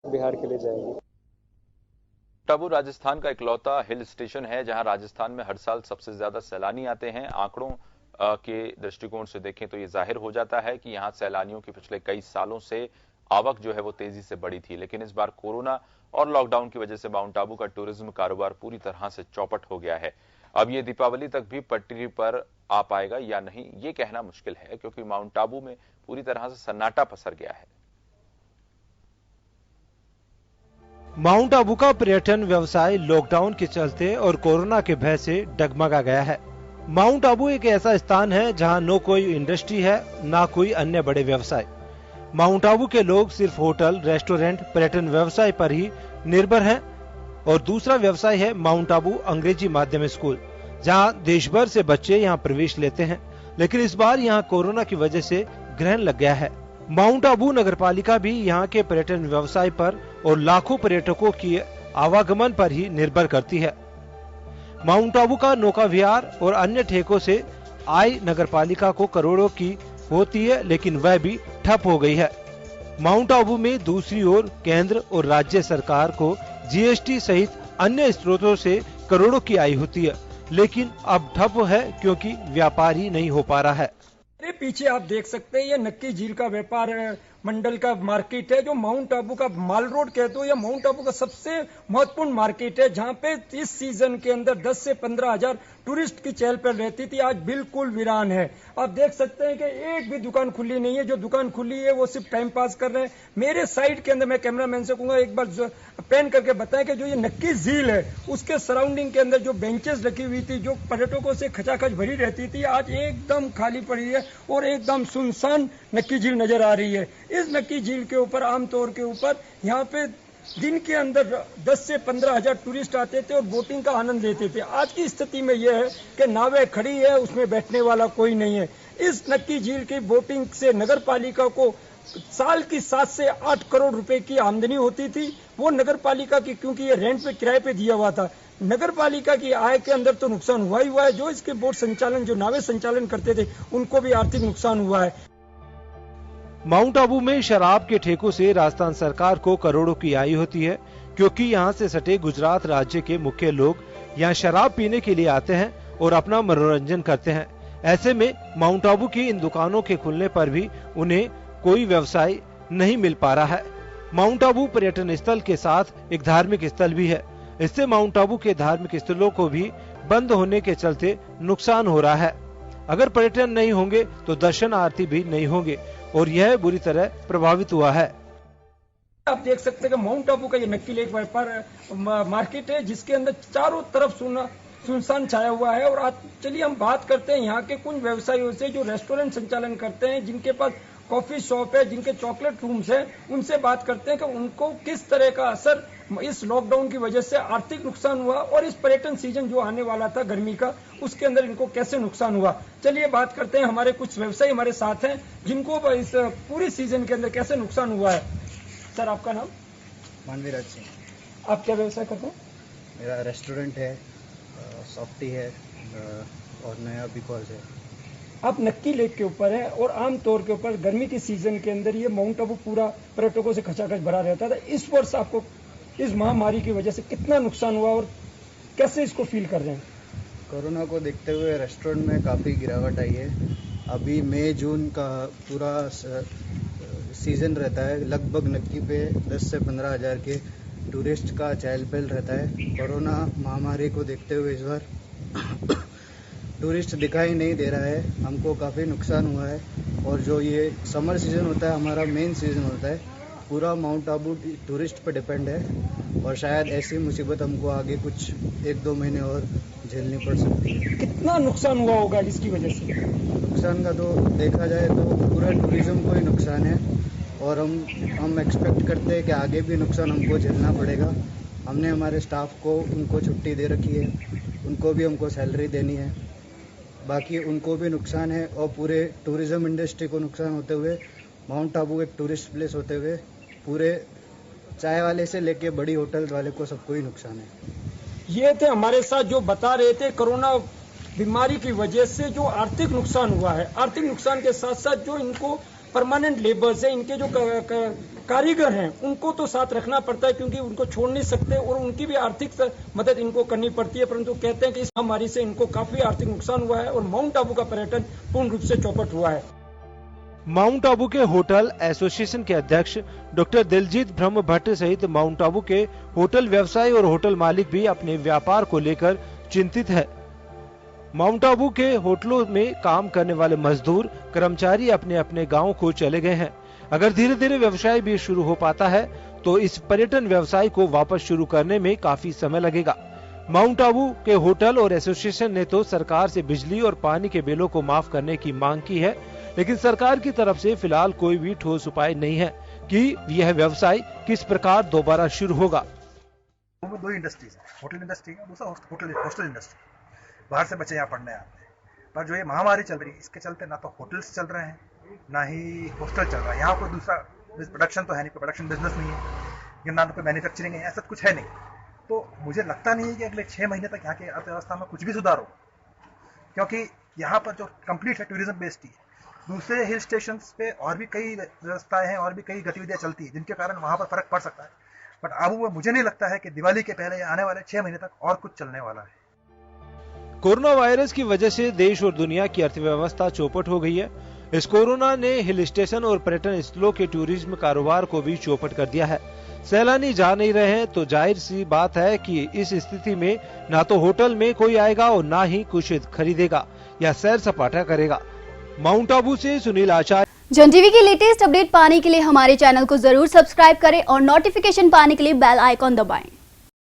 बिहार के लिए जाएगी। टाबू राजस्थान का इकलौता हिल स्टेशन है जहां राजस्थान में हर साल सबसे ज्यादा सैलानी आते हैं। आंकड़ों के दृष्टिकोण से देखें तो ये जाहिर हो जाता है कि यहां सैलानियों की पिछले कई सालों से आवक जो है वो तेजी से बढ़ी थी, लेकिन इस बार कोरोना और लॉकडाउन की वजह से माउंट आबू का टूरिज्म कारोबार पूरी तरह से चौपट हो गया है। अब ये दीपावली तक भी पटरी पर आ पाएगा या नहीं ये कहना मुश्किल है, क्योंकि माउंट आबू में पूरी तरह से सन्नाटा पसर गया है। माउंट आबू का पर्यटन व्यवसाय लॉकडाउन के चलते और कोरोना के भय से डगमगा गया है। माउंट आबू एक ऐसा स्थान है जहां न कोई इंडस्ट्री है, ना कोई अन्य बड़े व्यवसाय। माउंट आबू के लोग सिर्फ होटल, रेस्टोरेंट, पर्यटन व्यवसाय पर ही निर्भर हैं। और दूसरा व्यवसाय है माउंट आबू अंग्रेजी माध्यम स्कूल, जहां देश भर से बच्चे यहां प्रवेश लेते हैं। लेकिन इस बार यहां कोरोना की वजह से ग्रहण लग गया है। माउंट आबू नगरपालिका भी यहां के पर्यटन व्यवसाय पर और लाखों पर्यटकों की आवागमन पर ही निर्भर करती है। माउंट आबू का नौका विहार और अन्य ठेकों से आय नगरपालिका को करोड़ों की होती है, लेकिन वह भी ठप हो गई है। माउंट आबू में दूसरी ओर केंद्र और राज्य सरकार को जीएसटी सहित अन्य स्रोतों से करोड़ों की आय होती है, लेकिन अब ठप है क्योंकि व्यापार ही नहीं हो पा रहा है। मेरे पीछे आप देख सकते हैं ये नक्की झील का व्यापार मंडल का मार्केट है, जो माउंट आबू का माल रोड कहते हो या माउंट आबू का सबसे महत्वपूर्ण मार्केट है, जहां पे इस सीजन के अंदर 10 से 15 हजार टूरिस्ट की चहल पहल रहती थी। आज बिल्कुल वीरान है। आप देख सकते हैं कि एक भी दुकान खुली नहीं है। जो दुकान खुली है वो सिर्फ टाइम पास कर रहे हैं। मेरे साइड के अंदर मैं कैमरामैन से कहूंगा एक बार पेन करके बताएं कि जो ये नक्की झील है उसके सराउंडिंग के अंदर जो बेंचेस रखी हुई थी, जो पर्यटकों से खचाखच भरी रहती थी, आज एकदम खाली पड़ी है और एकदम सुनसान नक्की झील नजर आ रही है। इस नक्की झील के ऊपर आमतौर के ऊपर यहाँ पे दिन के अंदर 10 से 15 हजार टूरिस्ट आते थे और बोटिंग का आनंद लेते थे। आज की स्थिति में यह है कि नावें खड़ी है, उसमें बैठने वाला कोई नहीं है। इस नक्की झील की बोटिंग से नगर पालिका को साल की 7 से 8 करोड़ रुपए की आमदनी होती थी। वो नगर पालिका की, क्योंकि ये रेंट पे किराए पे दिया हुआ था, नगर पालिका की आय के अंदर तो नुकसान हुआ ही हुआ है। जो इसके बोट संचालन, जो नावे संचालन करते थे, उनको भी आर्थिक नुकसान हुआ है। माउंट आबू में शराब के ठेकों से राजस्थान सरकार को करोड़ों की आय होती है, क्योंकि यहाँ से सटे गुजरात राज्य के मुख्य लोग यहाँ शराब पीने के लिए आते हैं और अपना मनोरंजन करते हैं। ऐसे में माउंट आबू की इन दुकानों के खुलने पर भी उन्हें कोई व्यवसाय नहीं मिल पा रहा है। माउंट आबू पर्यटन स्थल के साथ एक धार्मिक स्थल भी है। इससे माउंट आबू के धार्मिक स्थलों को भी बंद होने के चलते नुकसान हो रहा है। अगर पर्यटन नहीं होंगे तो दर्शनार्थी भी नहीं होंगे और यह बुरी तरह प्रभावित हुआ है। आप देख सकते हैं कि माउंट आबू का ये नक्की लेक व्यापार मार्केट है, जिसके अंदर चारों तरफ सुनसान छाया हुआ है। और आज चलिए हम बात करते हैं यहाँ के कुछ व्यवसायियों से जो रेस्टोरेंट संचालन करते हैं, जिनके पास कॉफी शॉप है, जिनके चॉकलेट रूम्स है। उनसे बात करते हैं कि उनको किस तरह का असर इस लॉकडाउन की वजह से आर्थिक नुकसान हुआ और इस पर्यटन सीजन जो आने वाला था गर्मी का, उसके अंदर इनको कैसे नुकसान हुआ। चलिए बात करते हैं। हमारे कुछ व्यवसायी हमारे साथ हैं जिनको इस पूरी सीजन के अंदर कैसे नुकसान हुआ है। सर, आपका नाम? मानवीराज सिंह। आप क्या व्यवसाय करते हैं? मेरा रेस्टोरेंट है, सॉफ्टी है और नया बिकॉज है। आप नक्की लेक के ऊपर है और आमतौर के ऊपर गर्मी की सीजन के अंदर ये माउंट आबू पूरा पर्यटकों से खचाखच भरा रहता था। इस वर्ष आपको इस महामारी की वजह से कितना नुकसान हुआ और कैसे इसको फील कर रहे हैं? कोरोना को देखते हुए रेस्टोरेंट में काफ़ी गिरावट आई है। अभी मई जून का पूरा सीजन रहता है। लगभग नक्की पे 10 से 15 हजार के टूरिस्ट का चहल पहल रहता है। कोरोना महामारी को देखते हुए इस बार टूरिस्ट दिखाई नहीं दे रहा है। हमको काफ़ी नुकसान हुआ है। और जो ये समर सीज़न होता है, हमारा मेन सीज़न होता है, पूरा माउंट आबू टूरिस्ट पर डिपेंड है। और शायद ऐसी मुसीबत हमको आगे कुछ 1-2 महीने और झेलनी पड़ सकती है। कितना नुकसान हुआ होगा इसकी वजह से? नुकसान का तो देखा जाए तो पूरा टूरिज्म को ही नुकसान है। और हम एक्सपेक्ट करते हैं कि आगे भी नुकसान हमको झेलना पड़ेगा। हमने हमारे स्टाफ को उनको छुट्टी दे रखी है, उनको भी हमको सैलरी देनी है। बाकी उनको भी नुकसान है और पूरे टूरिज्म इंडस्ट्री को नुकसान होते हुए, माउंट आबू एक टूरिस्ट प्लेस होते हुए, पूरे चाय वाले से लेके बड़ी होटल वाले को सबको ही नुकसान है। ये थे हमारे साथ जो बता रहे थे कोरोना बीमारी की वजह से जो आर्थिक नुकसान हुआ है। आर्थिक नुकसान के साथ साथ जो इनको परमानेंट लेबर्स है, इनके जो कारीगर हैं उनको तो साथ रखना पड़ता है क्योंकि उनको छोड़ नहीं सकते और उनकी भी आर्थिक मदद इनको करनी पड़ती है। परंतु कहते हैं कि इस महामारी से इनको काफी आर्थिक नुकसान हुआ है और माउंट आबू का पर्यटन पूर्ण रूप से चौपट हुआ है। माउंट आबू के होटल एसोसिएशन के अध्यक्ष डॉक्टर दिलजीत ब्रह्म भट्ट सहित माउंट आबू के होटल व्यवसायी और होटल मालिक भी अपने व्यापार को लेकर चिंतित है। माउंट आबू के होटलों में काम करने वाले मजदूर कर्मचारी अपने अपने गांव को चले गए हैं। अगर धीरे धीरे व्यवसाय भी शुरू हो पाता है तो इस पर्यटन व्यवसाय को वापस शुरू करने में काफी समय लगेगा। माउंट आबू के होटल और एसोसिएशन ने तो सरकार से बिजली और पानी के बिलों को माफ करने की मांग की है, लेकिन सरकार की तरफ से फिलहाल कोई भी ठोस उपाय नहीं है कि यह व्यवसाय किस प्रकार दोबारा शुरू होगा। दो इंडस्ट्रीज है, होटल इंडस्ट्री और दूसरा हॉस्टल इंडस्ट्री। बाहर से बच्चे यहाँ पढ़ने आते हैं, पर जो ये महामारी चल रही है इसके चलते ना तो होटल्स चल रहे हैं ना ही हॉस्टल चल रहा है। यहाँ कोई दूसरा प्रोडक्शन तो है नहीं, कोई प्रोडक्शन बिजनेस नहीं है, या ना तो कोई मैन्युफैक्चरिंग है, ऐसा कुछ है नहीं। तो मुझे लगता नहीं है कि अगले 6 महीने तक यहाँ की अर्थव्यवस्था में कुछ भी सुधार हो, क्योंकि यहाँ पर जो कंप्लीट है टूरिज्म बेस्ड ही है। दूसरे हिल स्टेशन पे और भी कई व्यवस्थाएं हैं और भी कई गतिविधियां चलती है जिनके कारण वहां पर फर्क पड़ सकता है, बट आबू में मुझे नहीं लगता है कि दिवाली के पहले या आने वाले 6 महीने तक और कुछ चलने वाला है। कोरोना वायरस की वजह से देश और दुनिया की अर्थव्यवस्था चौपट हो गई है। इस कोरोना ने हिल स्टेशन और पर्यटन स्थलों के टूरिज्म कारोबार को भी चौपट कर दिया है। सैलानी जा नहीं रहे हैं तो जाहिर सी बात है कि इस स्थिति में ना तो होटल में कोई आएगा और ना ही कुछ खरीदेगा या सैर सपाटा करेगा। माउंट आबू से सुनील आचार्य। जन टीवी की लेटेस्ट अपडेट पाने के लिए हमारे चैनल को जरूर सब्सक्राइब करें और नोटिफिकेशन पाने के लिए बेल आइकॉन दबाएं।